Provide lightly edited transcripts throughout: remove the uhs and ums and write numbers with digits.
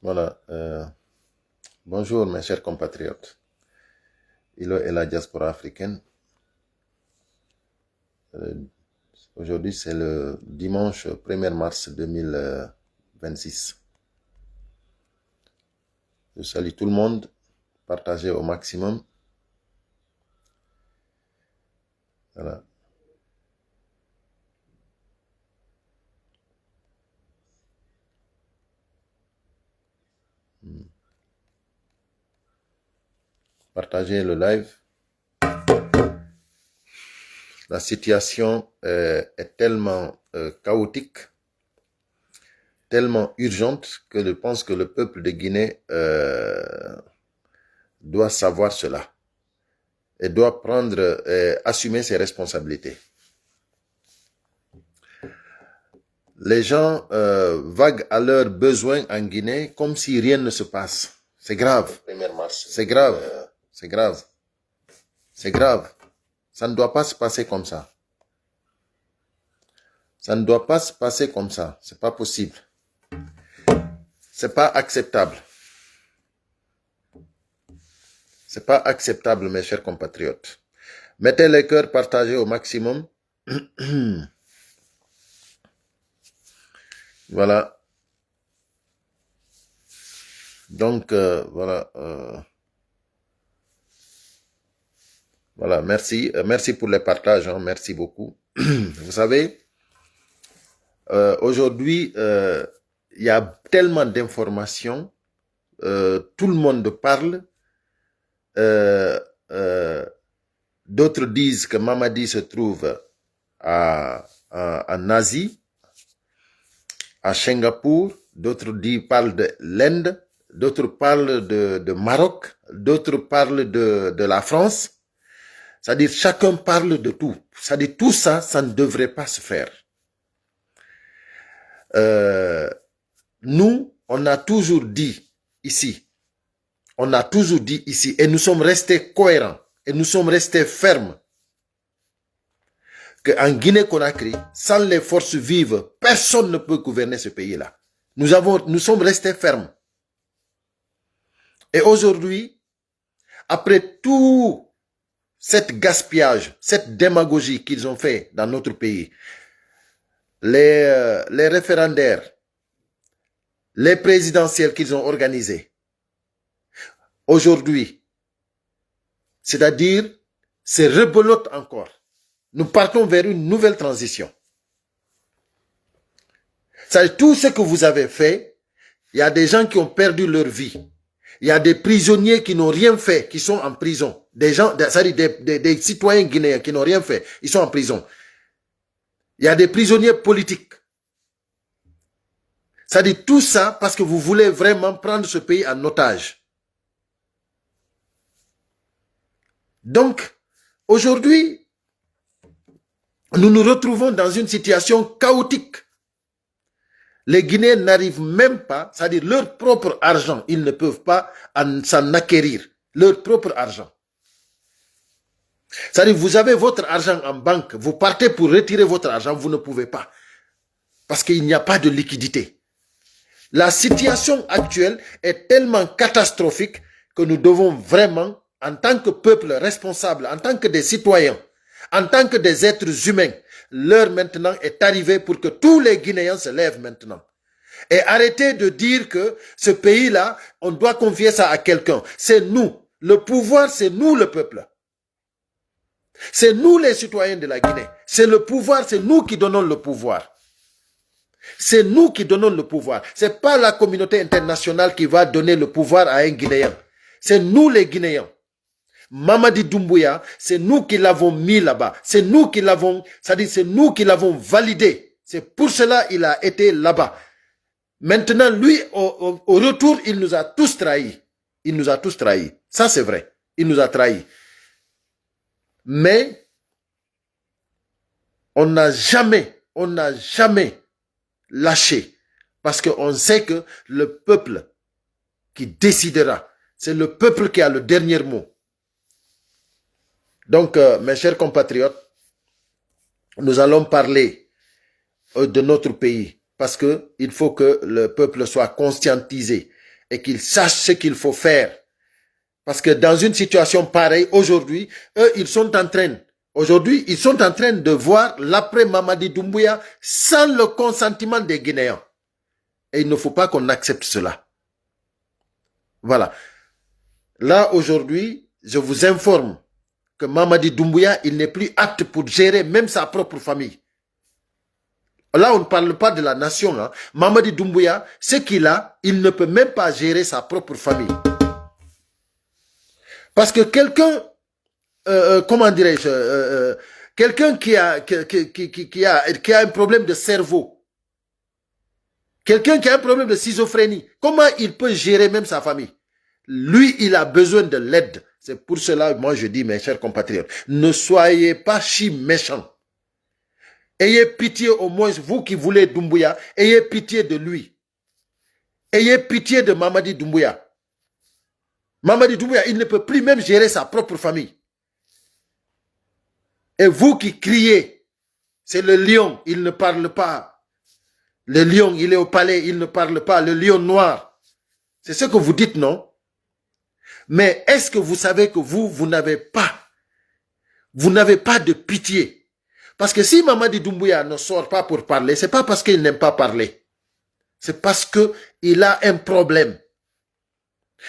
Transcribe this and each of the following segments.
Voilà. Bonjour mes chers compatriotes. Ilo et la diaspora africaine. Euh, Aujourd'hui, c'est le dimanche 1er mars 2026. Je salue tout le monde. Partagez au maximum. Voilà. Partagez le live. La situation est tellement chaotique, tellement urgente que je pense que le peuple de Guinée doit savoir cela et doit prendre, assumer ses responsabilités. Les gens vaguent à leurs besoins en Guinée comme si rien ne se passe. C'est grave. C'est grave. C'est grave. C'est grave. Ça ne doit pas se passer comme ça. Ça ne doit pas se passer comme ça. C'est pas possible. C'est pas acceptable. C'est pas acceptable, mes chers compatriotes. Mettez les cœurs partagés au maximum. Voilà. Donc, voilà. Voilà, merci. Merci pour les partages. Hein, merci beaucoup. Vous savez, aujourd'hui, il y a tellement d'informations. Tout le monde parle. D'autres disent que Mamadi se trouve en Asie, à Singapour. D'autres parlent de l'Inde. D'autres parlent de Maroc. D'autres parlent de la France. C'est-à-dire, chacun parle de tout. C'est-à-dire, tout ça, ça ne devrait pas se faire. Nous, on a toujours dit ici, et nous sommes restés cohérents, et nous sommes restés fermes, qu'en Guinée-Conakry, sans les forces vives, personne ne peut gouverner ce pays-là. Nous sommes restés fermes. Et aujourd'hui, après tout cet gaspillage, cette démagogie qu'ils ont fait dans notre pays, les référendaires, les présidentielles qu'ils ont organisées, aujourd'hui, c'est-à-dire, c'est rebelote encore. Nous partons vers une nouvelle transition. C'est tout ce que vous avez fait, il y a des gens qui ont perdu leur vie. Il y a des prisonniers qui n'ont rien fait, qui sont en prison. Des gens, c'est-à-dire des citoyens guinéens qui n'ont rien fait, ils sont en prison. Il y a des prisonniers politiques. C'est-à-dire tout ça parce que vous voulez vraiment prendre ce pays en otage. Donc, aujourd'hui, nous nous retrouvons dans une situation chaotique. Les Guinéens n'arrivent même pas, c'est-à-dire leur propre argent, ils ne peuvent pas s'en acquérir, leur propre argent. C'est-à-dire vous avez votre argent en banque, vous partez pour retirer votre argent, vous ne pouvez pas. Parce qu'il n'y a pas de liquidité. La situation actuelle est tellement catastrophique que nous devons vraiment, en tant que peuple responsable, en tant que des citoyens, en tant que des êtres humains, l'heure maintenant est arrivée pour que tous les Guinéens se lèvent maintenant. Et arrêtez de dire que ce pays-là, on doit confier ça à quelqu'un. C'est nous. Le pouvoir, c'est nous le peuple. C'est nous les citoyens de la Guinée. C'est le pouvoir, c'est nous qui donnons le pouvoir. C'est nous qui donnons le pouvoir. C'est pas la communauté internationale qui va donner le pouvoir à un Guinéen. C'est nous les Guinéens. Mamadi Doumbouya, c'est nous qui l'avons mis là-bas. C'est nous qui l'avons, c'est-à-dire c'est nous qui l'avons validé. C'est pour cela qu'il a été là-bas. Maintenant, lui, au retour, il nous a tous trahis. Il nous a tous trahis. Ça, c'est vrai. Il nous a trahis. Mais, on n'a jamais lâché. Parce qu'on sait que le peuple qui décidera, c'est le peuple qui a le dernier mot. Donc, mes chers compatriotes, nous allons parler de notre pays. Parce qu'il faut que le peuple soit conscientisé et qu'ils sachent ce qu'il faut faire. Parce que dans une situation pareille, aujourd'hui, eux, ils sont en train de voir l'après Mamadi Doumbouya sans le consentement des Guinéens. Et il ne faut pas qu'on accepte cela. Voilà. Là, aujourd'hui, je vous informe que Mamadi Doumbouya, il n'est plus apte pour gérer même sa propre famille. Là, on ne parle pas de la nation. Hein. Mamadi Doumbouya, ce qu'il a, il ne peut même pas gérer sa propre famille. Parce que quelqu'un, comment dirais-je, quelqu'un qui a un problème de cerveau, quelqu'un qui a un problème de schizophrénie, comment il peut gérer même sa famille? Lui, il a besoin de l'aide. C'est pour cela, moi, je dis, mes chers compatriotes, ne soyez pas si méchants. Ayez pitié au moins, vous qui voulez Doumbouya, ayez pitié de lui. Ayez pitié de Mamadi Doumbouya. Mamadi Doumbouya, il ne peut plus même gérer sa propre famille. Et vous qui criez, c'est le lion, il ne parle pas. Le lion, il est au palais, il ne parle pas. Le lion noir. C'est ce que vous dites, non? Mais est-ce que vous savez que vous n'avez pas de pitié? Parce que si Mamadi Doumbouya ne sort pas pour parler, c'est pas parce qu'il n'aime pas parler. C'est parce qu'il a un problème.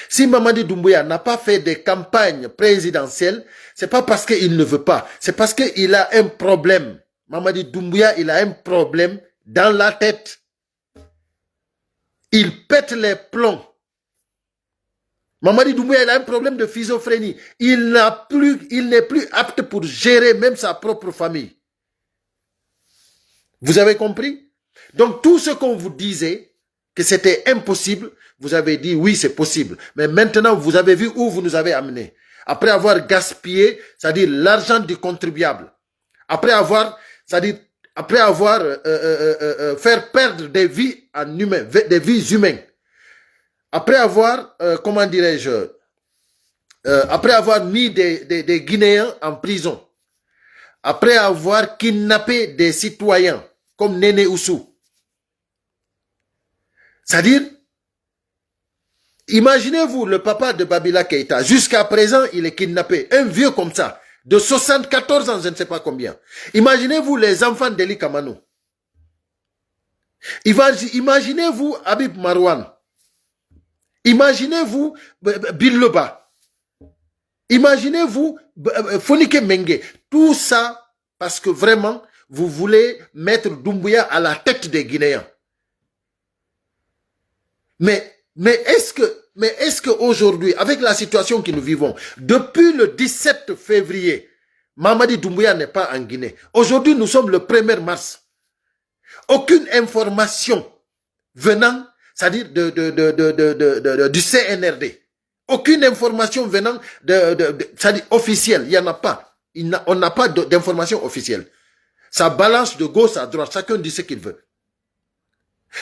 Si Mamadi Doumbouya n'a pas fait des campagnes présidentielles, c'est pas parce qu'il ne veut pas. C'est parce qu'il a un problème. Mamadi Doumbouya, il a un problème dans la tête. Il pète les plombs. Mamadi Doumbouya, il a un problème de schizophrénie. Il n'est plus apte pour gérer même sa propre famille. Vous avez compris? Donc tout ce qu'on vous disait, que c'était impossible, vous avez dit oui, c'est possible. Mais maintenant, vous avez vu où vous nous avez amenés. Après avoir gaspillé, c'est-à-dire l'argent du contribuable. Après avoir fait perdre des vies en humains, des vies humaines. Après avoir, comment dirais-je, après avoir mis des Guinéens en prison. Après avoir kidnappé des citoyens comme Néné Oussou. C'est-à-dire, imaginez-vous le papa de Babila Keïta. Jusqu'à présent, il est kidnappé. Un vieux comme ça, de 74 ans, je ne sais pas combien. Imaginez-vous les enfants d'Eli Kamanou. Imaginez-vous Habib Marwan. Imaginez-vous Billoba. Imaginez-vous Fonike Mengue. Tout ça parce que vraiment, vous voulez mettre Doumbouya à la tête des Guinéens. Mais est-ce que aujourd'hui, avec la situation que nous vivons, depuis le 17 février, Mamadi Doumbouya n'est pas en Guinée. Aujourd'hui, nous sommes le 1er mars. Aucune information venant, c'est-à-dire du CNRD. Aucune information venant c'est-à-dire officielle. Il n'y en a pas. On n'a pas d'information officielle. Ça balance de gauche à droite. Chacun dit ce qu'il veut.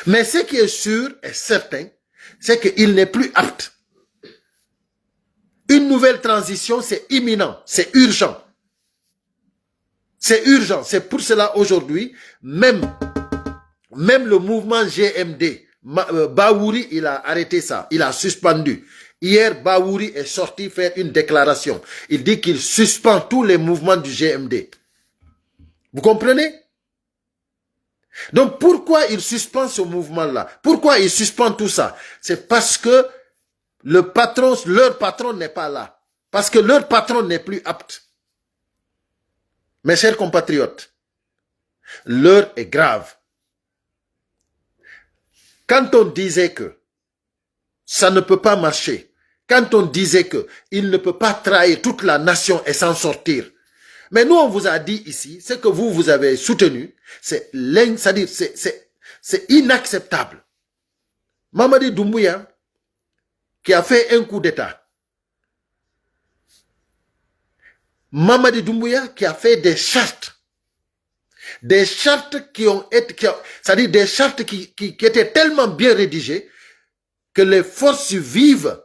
Mais ce qui est sûr et certain, c'est qu'il n'est plus apte. Une nouvelle transition, c'est imminent, c'est urgent. C'est urgent. C'est pour cela aujourd'hui, même le mouvement GMD, Baouri, il a arrêté ça, il a suspendu. Hier, Baouri est sorti faire une déclaration. Il dit qu'il suspend tous les mouvements du GMD. Vous comprenez? Donc pourquoi il suspend ce mouvement-là? Pourquoi il suspend tout ça? C'est parce que leur patron n'est pas là. Parce que leur patron n'est plus apte. Mes chers compatriotes, l'heure est grave. Quand on disait que ça ne peut pas marcher, quand on disait que il ne peut pas trahir toute la nation et s'en sortir, mais nous, on vous a dit ici, ce que vous avez soutenu, c'est inacceptable. Mamadi Doumbouya, qui a fait un coup d'État. Mamadi Doumbouya, qui a fait des chartes. Des chartes qui ont été, c'est-à-dire des chartes qui étaient tellement bien rédigées que les forces vives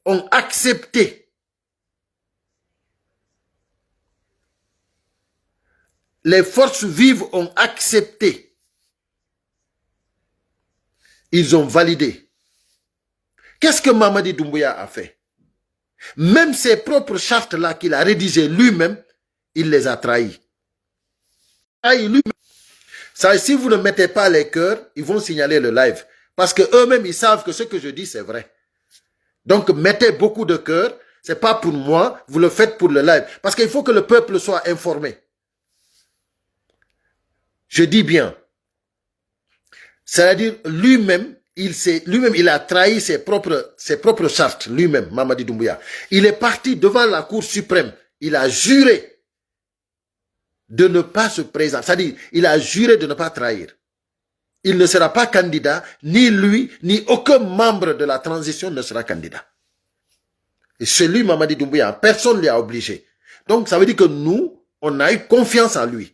ont accepté. Les forces vives ont accepté. Ils ont validé. Qu'est-ce que Mamadi Doumbouya a fait? Même ses propres chartes-là qu'il a rédigées lui-même, il les a trahis. Ça, si vous ne mettez pas les cœurs, ils vont signaler le live. Parce que eux-mêmes, ils savent que ce que je dis, c'est vrai. Donc, mettez beaucoup de cœur. C'est pas pour moi, vous le faites pour le live. Parce qu'il faut que le peuple soit informé. Je dis bien. C'est-à-dire, lui-même, il a trahi ses propres chartes, lui-même, Mamadi Doumbouya. Il est parti devant la Cour suprême. Il a juré de ne pas se présenter. C'est-à-dire, il a juré de ne pas trahir. Il ne sera pas candidat, ni lui, ni aucun membre de la transition ne sera candidat. Et celui, Mamadi Doumbouya, personne ne l'y a obligé. Donc, ça veut dire que nous, on a eu confiance en lui.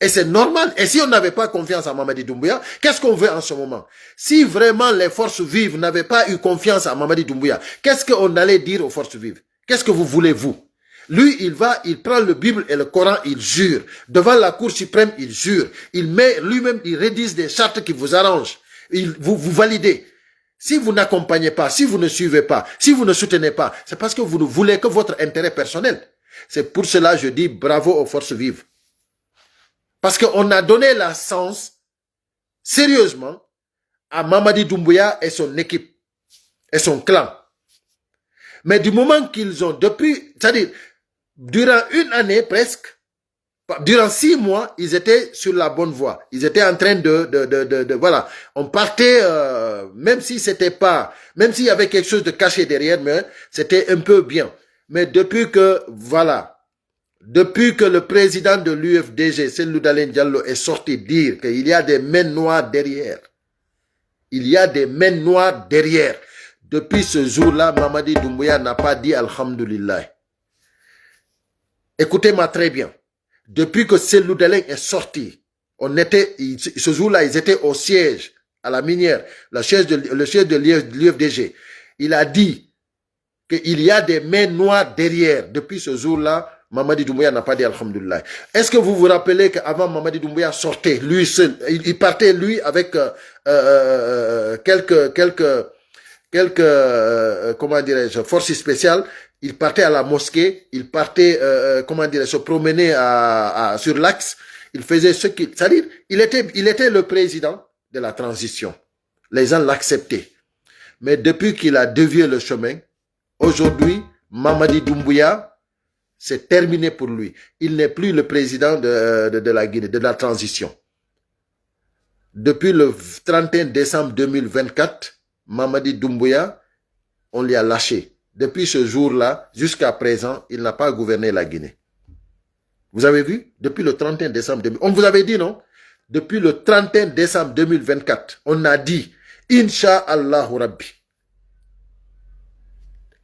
Et c'est normal. Et si on n'avait pas confiance en Mamadi Doumbouya, qu'est-ce qu'on veut en ce moment? Si vraiment les forces vives n'avaient pas eu confiance en Mamadi Doumbouya, qu'est-ce qu'on allait dire aux forces vives? Qu'est-ce que vous voulez, vous? Lui, il prend le Bible et le Coran, il jure. Devant la Cour suprême, il jure. Il met lui-même, il rédige des chartes qui vous arrangent. Vous validez. Si vous n'accompagnez pas, si vous ne suivez pas, si vous ne soutenez pas, c'est parce que vous ne voulez que votre intérêt personnel. C'est pour cela que je dis bravo aux forces vives. Parce qu'on a donné la chance, sérieusement, à Mamadi Doumbouya et son équipe, et son clan. Mais du moment qu'ils ont, c'est-à-dire, durant une année presque, durant 6 mois, ils étaient sur la bonne voie. Ils étaient en train voilà. On partait, même si c'était pas, même s'il y avait quelque chose de caché derrière, mais c'était un peu bien. Mais depuis que, voilà, depuis que le président de l'UFDG, Cellou Dalein Diallo, est sorti dire qu'il y a des mains noires derrière. Il y a des mains noires derrière. Depuis ce jour-là, Mamadi Doumbouya n'a pas dit Alhamdulillah. Écoutez-moi très bien. Depuis que Cellou Dalein est sorti, ce jour-là, ils étaient au siège, à la minière, le siège de l'UFDG. Il a dit qu'il y a des mains noires derrière. Depuis ce jour-là, Mamadi Doumbouya n'a pas dit Alhamdulillah. Est-ce que vous vous rappelez qu'avant Mamadi Doumbouya sortait, lui seul, il partait lui avec comment dirais-je, forces spéciales. Il partait à la mosquée, il partait, comment dirais-je, se promener sur l'axe. Il faisait ce qu'il, c'est-à-dire, il était le président de la transition. Les gens l'acceptaient. Mais depuis qu'il a dévié le chemin, aujourd'hui, Mamadi Doumbouya, c'est terminé pour lui. Il n'est plus le président de la Guinée, de la transition. Depuis le 31 décembre 2024, Mamadi Doumbouya, on l'y a lâché. Depuis ce jour-là, jusqu'à présent, il n'a pas gouverné la Guinée. Vous avez vu? Depuis le 31 décembre 2024. On vous avait dit, non? Depuis le 31 décembre 2024, on a dit, Inch'Allah Rabbi.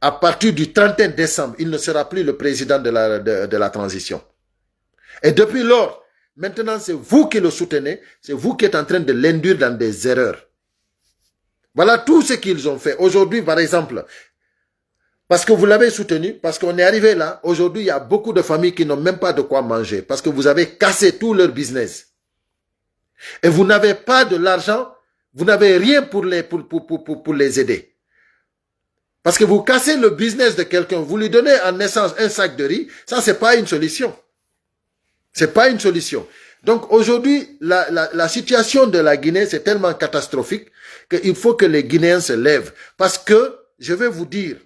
À partir du 31 décembre, il ne sera plus le président de la transition. Et depuis lors, maintenant, c'est vous qui le soutenez, c'est vous qui êtes en train de l'induire dans des erreurs. Voilà tout ce qu'ils ont fait. Aujourd'hui, par exemple, parce que vous l'avez soutenu, parce qu'on est arrivé là, aujourd'hui, il y a beaucoup de familles qui n'ont même pas de quoi manger, parce que vous avez cassé tout leur business. Et vous n'avez pas de l'argent, vous n'avez rien pour les aider. Parce que vous cassez le business de quelqu'un, vous lui donnez en essence un sac de riz, ça c'est pas une solution. C'est pas une solution. Donc aujourd'hui, la situation de la Guinée, c'est tellement catastrophique qu'il faut que les Guinéens se lèvent. Parce que, je vais vous dire,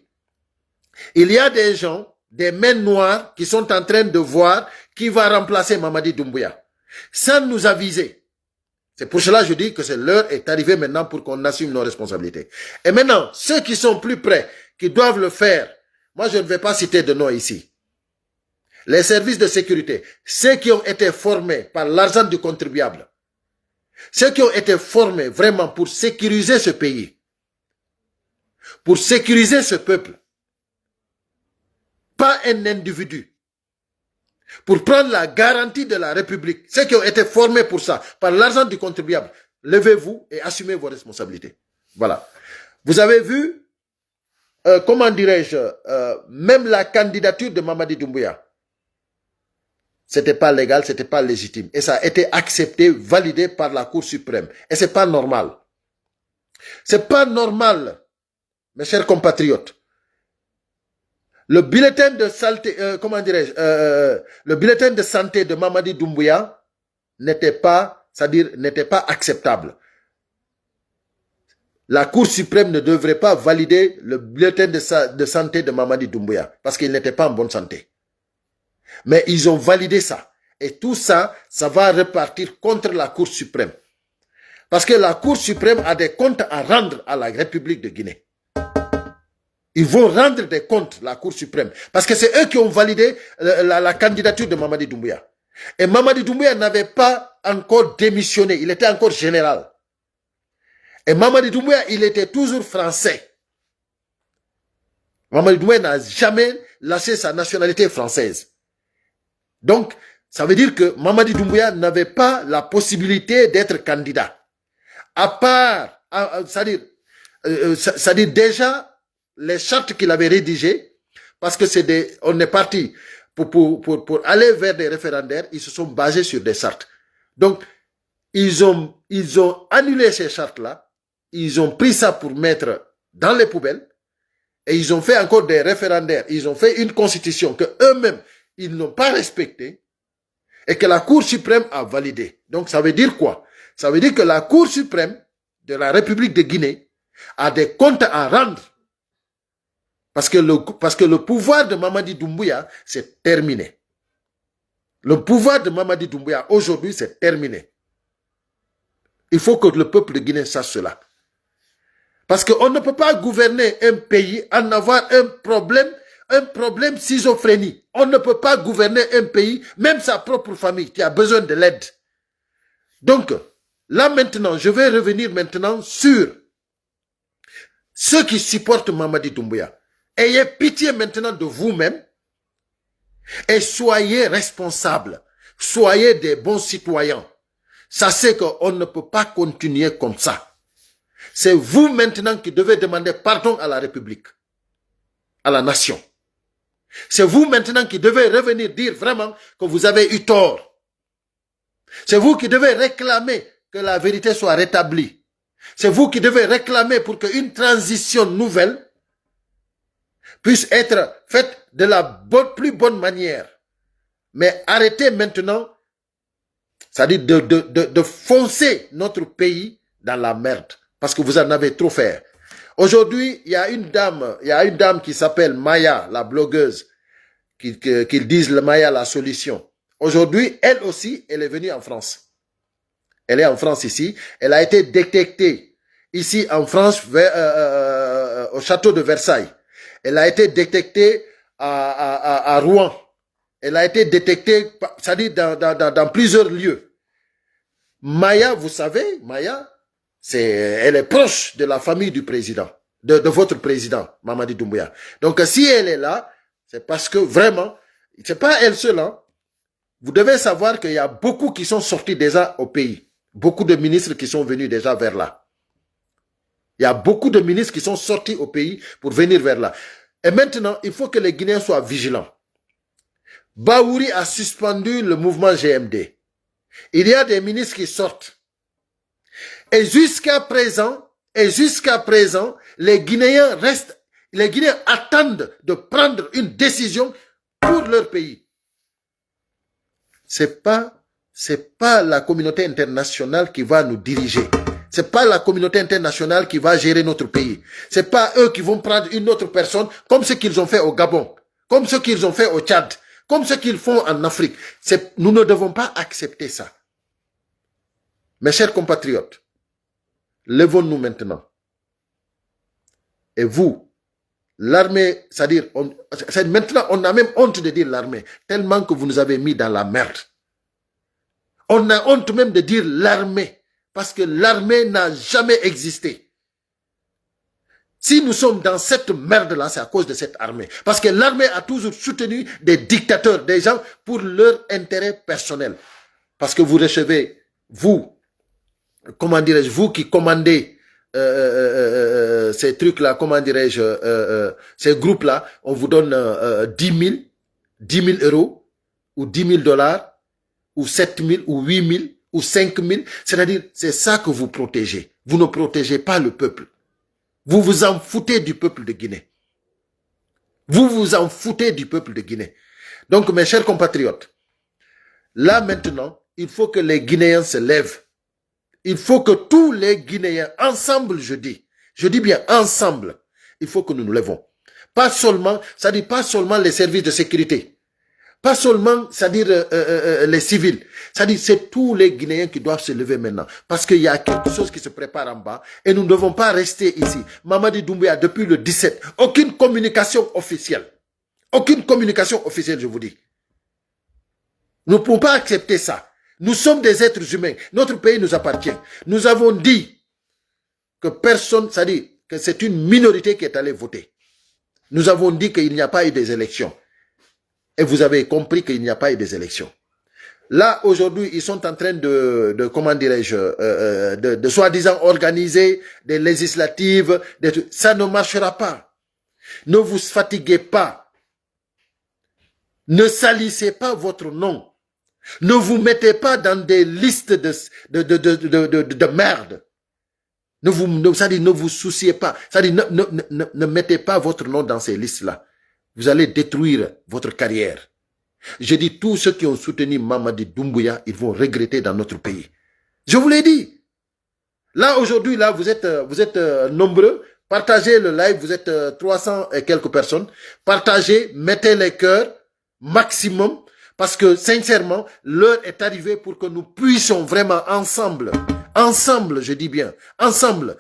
il y a des gens, des mains noires, qui sont en train de voir qui va remplacer Mamadi Doumbouya, sans nous aviser. C'est pour cela que je dis que l'heure est arrivée maintenant pour qu'on assume nos responsabilités. Et maintenant, ceux qui sont plus près, qui doivent le faire, moi je ne vais pas citer de nom ici. Les services de sécurité, ceux qui ont été formés par l'argent du contribuable, ceux qui ont été formés vraiment pour sécuriser ce pays, pour sécuriser ce peuple, pas un individu, pour prendre la garantie de la République, ceux qui ont été formés pour ça, par l'argent du contribuable, levez-vous et assumez vos responsabilités. Voilà. Vous avez vu, comment dirais-je, même la candidature de Mamadi Doumbouya, c'était pas légal, c'était pas légitime. Et ça a été accepté, validé par la Cour suprême. Et c'est pas normal. C'est pas normal mes chers compatriotes, le bulletin de santé, le bulletin de santé de Mamadi Doumbouya n'était pas, c'est-à-dire n'était pas acceptable. La Cour suprême ne devrait pas valider le bulletin de santé de Mamadi Doumbouya parce qu'il n'était pas en bonne santé. Mais ils ont validé ça. Et tout ça, ça va repartir contre la Cour suprême. Parce que la Cour suprême a des comptes à rendre à la République de Guinée. Ils vont rendre des comptes, la Cour suprême. Parce que c'est eux qui ont validé la candidature de Mamadi Doumbouya. Et Mamadi Doumbouya n'avait pas encore démissionné. Il était encore général. Et Mamadi Doumbouya, il était toujours français. Mamadi Doumbouya n'a jamais lâché sa nationalité française. Donc, ça veut dire que Mamadi Doumbouya n'avait pas la possibilité d'être candidat. À part, c'est-à-dire déjà, les chartes qu'il avait rédigées, parce que on est parti pour aller vers des référendaires, ils se sont basés sur des chartes. Donc, ils ont annulé ces chartes-là, ils ont pris ça pour mettre dans les poubelles, et ils ont fait encore des référendaires, ils ont fait une constitution que eux-mêmes, ils n'ont pas respectée, et que la Cour suprême a validée. Donc, ça veut dire quoi? Ça veut dire que la Cour suprême de la République de Guinée a des comptes à rendre. Parce que le pouvoir de Mamadi Doumbouya, c'est terminé. Le pouvoir de Mamadi Doumbouya, aujourd'hui, c'est terminé. Il faut que le peuple de Guinée sache cela. Parce qu'on ne peut pas gouverner un pays en avoir un problème schizophrénie. On ne peut pas gouverner un pays, même sa propre famille, qui a besoin de l'aide. Donc, là maintenant, je vais revenir maintenant sur ceux qui supportent Mamadi Doumbouya. Ayez pitié maintenant de vous-même et soyez responsables. Soyez des bons citoyens. Sachez qu'on ne peut pas continuer comme ça. C'est vous maintenant qui devez demander pardon à la République, à la nation. C'est vous maintenant qui devez revenir dire vraiment que vous avez eu tort. C'est vous qui devez réclamer que la vérité soit rétablie. C'est vous qui devez réclamer pour qu'une transition nouvelle puisse être faite de la plus bonne manière. Mais arrêtez maintenant, c'est-à-dire de foncer notre pays dans la merde. Parce que vous en avez trop fait. Aujourd'hui, il y a une dame qui s'appelle Maya, la blogueuse, qu'ils disent le Maya la solution. Aujourd'hui, elle aussi, elle est venue en France. Elle est en France ici. Elle a été détectée ici en France au château de Versailles. Elle a été détectée à Rouen. Elle a été détectée, c'est-à-dire dans plusieurs lieux. Maya, vous savez, Maya, elle est proche de la famille du président, de votre président, Mamadi Doumbouya. Donc, si elle est là, c'est parce que vraiment, c'est pas elle seule, hein. Vous devez savoir qu'il y a beaucoup qui sont sortis déjà au pays. Beaucoup de ministres qui sont venus déjà vers là. Il y a beaucoup de ministres qui sont sortis au pays pour venir vers là. Et maintenant, il faut que les Guinéens soient vigilants. Baouri a suspendu le mouvement GMD. Il y a des ministres qui sortent. Et jusqu'à présent, les Guinéens attendent de prendre une décision pour leur pays. C'est pas la communauté internationale qui va nous diriger. C'est pas la communauté internationale qui va gérer notre pays. C'est pas eux qui vont prendre une autre personne comme ce qu'ils ont fait au Gabon, comme ce qu'ils ont fait au Tchad, comme ce qu'ils font en Afrique. Nous ne devons pas accepter ça. Mes chers compatriotes, levons-nous maintenant. Et vous, l'armée, c'est-à-dire, maintenant on a même honte de dire l'armée, tellement que vous nous avez mis dans la merde. On a honte même de dire l'armée, parce que l'armée n'a jamais existé. Si nous sommes dans cette merde-là, c'est à cause de cette armée. Parce que l'armée a toujours soutenu des dictateurs, des gens pour leur intérêt personnel. Parce que vous recevez, vous, comment dirais-je, vous qui commandez ces trucs-là, comment dirais-je, ces groupes-là, on vous donne 10 000 euros ou 10 000 dollars ou 7 000 ou 8 000 ou 5 000. C'est-à-dire, c'est ça que vous protégez. Vous ne protégez pas le peuple. Vous vous en foutez du peuple de Guinée. Vous vous en foutez du peuple de Guinée. Donc, mes chers compatriotes, là maintenant, il faut que les Guinéens se lèvent. Il faut que tous les Guinéens, ensemble, je dis bien ensemble, il faut que nous nous lèvons. Pas seulement, c'est-à-dire pas seulement les services de sécurité, pas seulement, c'est-à-dire les civils, c'est-à-dire c'est tous les Guinéens qui doivent se lever maintenant, parce qu'il y a quelque chose qui se prépare en bas et nous ne devons pas rester ici. Mamadi Doumbouya, depuis le 17, aucune communication officielle, je vous dis. Nous ne pouvons pas accepter ça. Nous sommes des êtres humains. Notre pays nous appartient. Nous avons dit que personne, c'est-à-dire que c'est une minorité qui est allée voter. Nous avons dit qu'il n'y a pas eu des élections. Et vous avez compris qu'il n'y a pas eu des élections. Là, aujourd'hui, ils sont en train comment dirais-je, de soi-disant organiser des législatives. Ça ne marchera pas. Ne vous fatiguez pas. Ne salissez pas votre nom. Ne vous mettez pas dans des listes de merde. Ne vous souciez pas. Ne mettez pas votre nom dans ces listes-là. Vous allez détruire votre carrière. Je dis, tous ceux qui ont soutenu Mamadi Doumbouya, ils vont regretter dans notre pays. Je vous l'ai dit. Là, aujourd'hui, là, vous êtes nombreux. Partagez le live. Vous êtes 300 et quelques personnes. Partagez, mettez les cœurs maximum. Parce que, sincèrement, l'heure est arrivée pour que nous puissions vraiment ensemble, je dis bien, ensemble,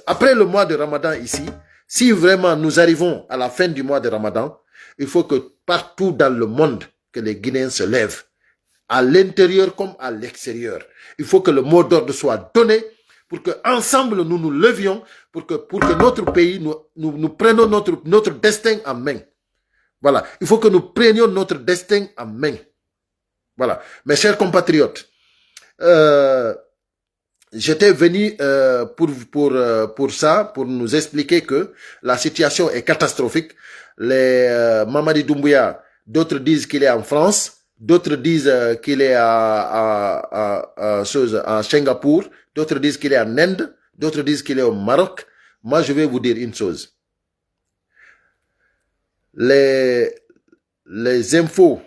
après le mois de Ramadan ici, si vraiment nous arrivons à la fin du mois de Ramadan, il faut que partout dans le monde, que les Guinéens se lèvent, à l'intérieur comme à l'extérieur. Il faut que le mot d'ordre soit donné pour que ensemble nous nous levions, pour que notre pays, nous prenions notre destin en main. Voilà, il faut que nous prenions notre destin en main. Voilà, mes chers compatriotes, j'étais venu pour ça, pour nous expliquer que la situation est catastrophique. Mamadi Doumbouya, d'autres disent qu'il est en France, d'autres disent qu'il est à Singapour, d'autres disent qu'il est en Inde, d'autres disent qu'il est au Maroc. Moi, je vais vous dire une chose. Les infos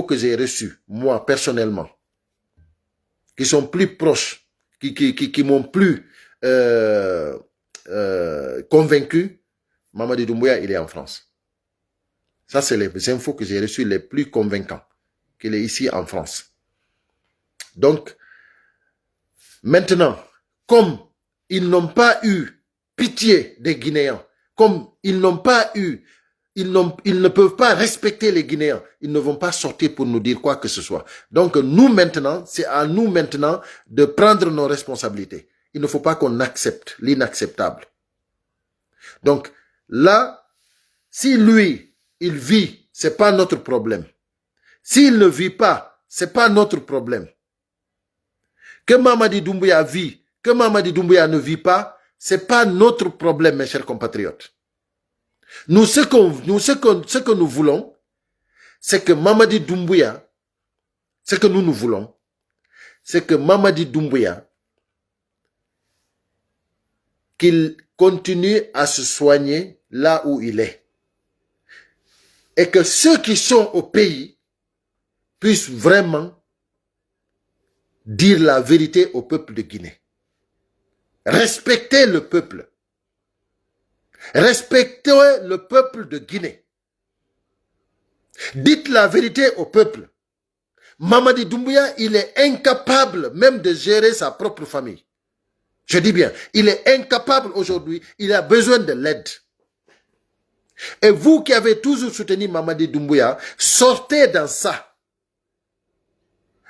que j'ai reçues, moi, personnellement, qui sont plus proches, qui m'ont plus convaincu, Mamadi Doumbouya, il est en France. Ça, c'est les infos que j'ai reçues les plus convaincants, qu'il est ici en France. Donc, maintenant, comme ils n'ont pas eu pitié des Guinéens, comme ils n'ont pas eu, ils ne peuvent pas respecter les Guinéens, ils ne vont pas sortir pour nous dire quoi que ce soit. Donc nous maintenant, c'est à nous maintenant de prendre nos responsabilités. Il ne faut pas qu'on accepte l'inacceptable. Donc là, si lui, il vit, c'est pas notre problème. S'il ne vit pas, c'est pas notre problème. Que Mamadi Doumbouya vit, que Mamadi Doumbouya ne vit pas, c'est pas notre problème, mes chers compatriotes. Nous, ce que nous voulons, c'est que Mamadi Doumbouya, ce que nous voulons, c'est que Mamadi Doumbouya, qu'il continue à se soigner là où il est. Et que ceux qui sont au pays puissent vraiment dire la vérité au peuple de Guinée. Respectez le peuple. Respectez le peuple de Guinée. Dites la vérité au peuple. Mamadi Doumbouya, il est incapable même de gérer sa propre famille. Je dis bien, il est incapable aujourd'hui, il a besoin de l'aide. Et vous qui avez toujours soutenu Mamadi Doumbouya, sortez dans ça.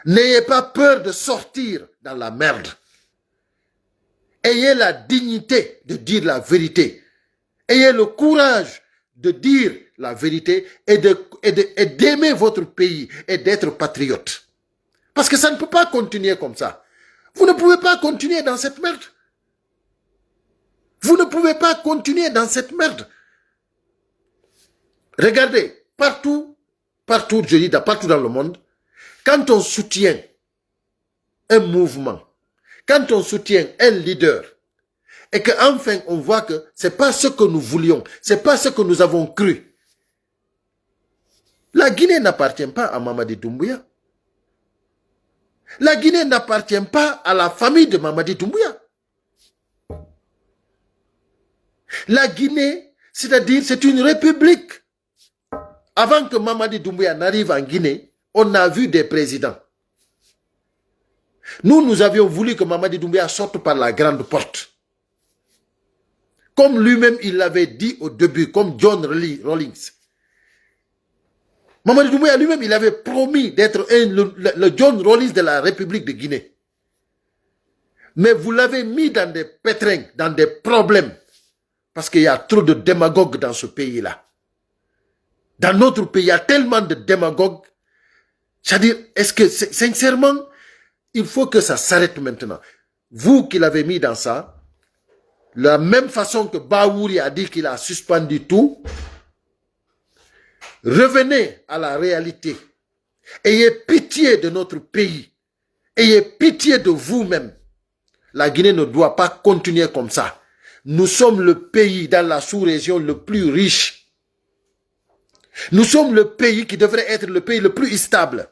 N'ayez pas peur de sortir dans la merde. Ayez la dignité de dire la vérité. Ayez le courage de dire la vérité et d'aimer votre pays et d'être patriote. Parce que ça ne peut pas continuer comme ça. Vous ne pouvez pas continuer dans cette merde. Vous ne pouvez pas continuer dans cette merde. Regardez, partout, je dis partout dans le monde, quand on soutient un mouvement, quand on soutient un leader, Et qu'enfin, on voit que c'est pas ce que nous voulions, c'est pas ce que nous avons cru. La Guinée n'appartient pas à Mamadi Doumbouya. La Guinée n'appartient pas à la famille de Mamadi Doumbouya. La Guinée, c'est-à-dire, c'est une république. Avant que Mamadi Doumbouya n'arrive en Guinée, on a vu des présidents. Nous avions voulu que Mamadi Doumbouya sorte par la grande porte. Comme lui-même, il l'avait dit au début, comme John Rawlings. Mamadi Doumbouya lui-même, il avait promis d'être le John Rawlings de la République de Guinée. Mais vous l'avez mis dans des pétrins, dans des problèmes. Parce qu'il y a trop de démagogues dans ce pays-là. Dans notre pays, il y a tellement de démagogues. C'est-à-dire, est-ce que, sincèrement, il faut que ça s'arrête maintenant. Vous qui l'avez mis dans ça, la même façon que Baouri a dit qu'il a suspendu tout, revenez à la réalité. Ayez pitié de notre pays. Ayez pitié de vous-même. La Guinée ne doit pas continuer comme ça. Nous sommes le pays dans la sous-région le plus riche. Nous sommes le pays qui devrait être le pays le plus stable.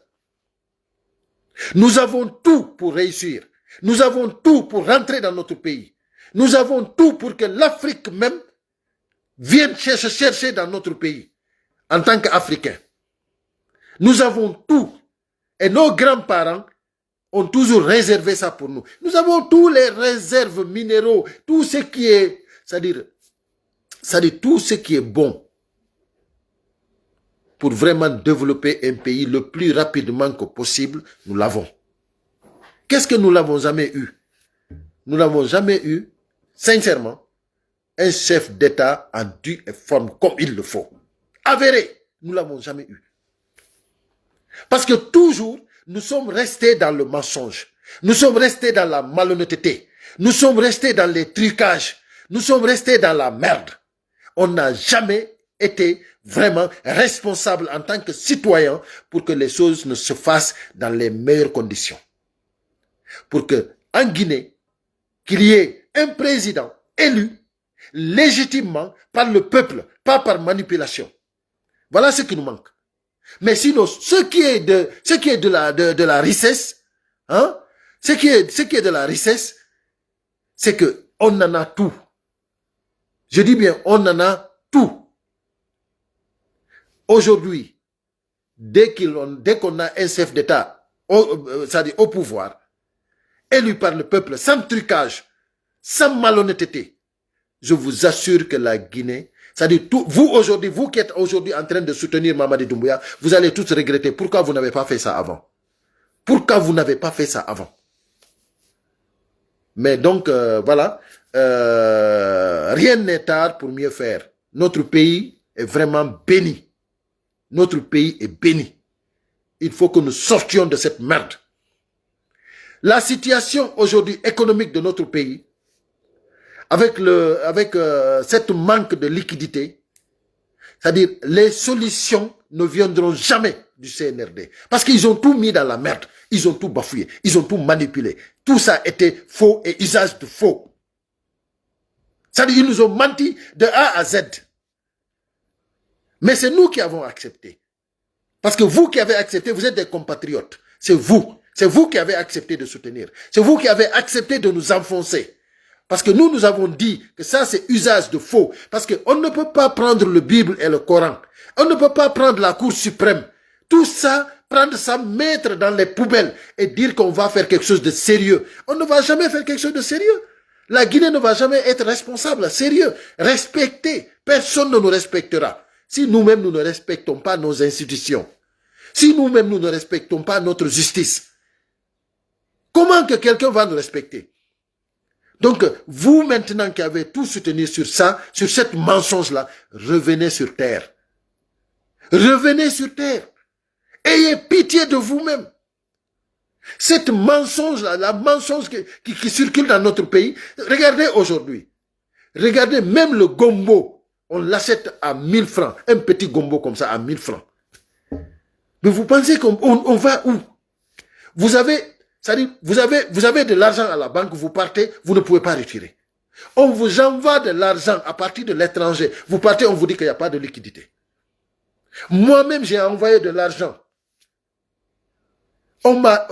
Nous avons tout pour réussir. Nous avons tout pour rentrer dans notre pays. Nous avons tout pour que l'Afrique même vienne chercher dans notre pays en tant qu'Africains. Nous avons tout. Et nos grands-parents ont toujours réservé ça pour nous. Nous avons tous les réserves minéraux, tout ce qui est, c'est-à-dire tout ce qui est bon pour vraiment développer un pays le plus rapidement que possible, nous l'avons. Qu'est-ce que nous n'avons jamais eu? Nous n'avons jamais eu, sincèrement, un chef d'État en due et forme comme il le faut. Avéré, nous ne l'avons jamais eu. Parce que toujours, nous sommes restés dans le mensonge. Nous sommes restés dans la malhonnêteté. Nous sommes restés dans les trucages. Nous sommes restés dans la merde. On n'a jamais été vraiment responsable en tant que citoyen pour que les choses ne se fassent dans les meilleures conditions. Pour que, en Guinée, qu'il y ait un président élu légitimement par le peuple, pas par manipulation. Voilà ce qui nous manque. Mais sinon, ce qui est de la richesse, hein, ce qui est de la richesse, c'est que on en a tout. Je dis bien, on en a tout. Aujourd'hui, dès qu'on a un chef d'État au pouvoir, élu par le peuple, sans trucage, sans malhonnêteté, je vous assure que la Guinée, c'est-à-dire vous aujourd'hui, vous qui êtes aujourd'hui en train de soutenir Mamadi Doumbouya, vous allez tous regretter pourquoi vous n'avez pas fait ça avant. Pourquoi vous n'avez pas fait ça avant? Mais donc, voilà, rien n'est tard pour mieux faire. Notre pays est vraiment béni. Notre pays est béni. Il faut que nous sortions de cette merde. La situation aujourd'hui économique de notre pays, avec cette manque de liquidité, c'est-à-dire les solutions ne viendront jamais du CNRD. Parce qu'ils ont tout mis dans la merde. Ils ont tout bafouillé. Ils ont tout manipulé. Tout ça était faux et usage de faux. C'est-à-dire qu'ils nous ont menti de A à Z. Mais c'est nous qui avons accepté. Parce que vous qui avez accepté, vous êtes des compatriotes. C'est vous. C'est vous qui avez accepté de soutenir. C'est vous qui avez accepté de nous enfoncer. Parce que nous avons dit que ça, c'est usage de faux. Parce qu'on ne peut pas prendre le Bible et le Coran. On ne peut pas prendre la Cour suprême. Tout ça, prendre ça, mettre dans les poubelles et dire qu'on va faire quelque chose de sérieux. On ne va jamais faire quelque chose de sérieux. La Guinée ne va jamais être responsable, sérieux, respecté. Personne ne nous respectera. Si nous-mêmes, nous ne respectons pas nos institutions. Si nous-mêmes, nous ne respectons pas notre justice. Comment que quelqu'un va nous respecter? Donc, vous maintenant qui avez tout soutenu sur ça, sur cette mensonge-là, revenez sur terre. Revenez sur terre. Ayez pitié de vous-même. Cette mensonge-là, la mensonge qui circule dans notre pays, regardez aujourd'hui. Regardez même le gombo, on l'achète à 1000 francs. Un petit gombo comme ça à 1000 francs. Mais vous pensez qu'on va où? Vous avez de l'argent à la banque, vous partez, vous ne pouvez pas retirer. On vous envoie de l'argent à partir de l'étranger. Vous partez, on vous dit qu'il n'y a pas de liquidité. Moi-même, j'ai envoyé de l'argent. On m'a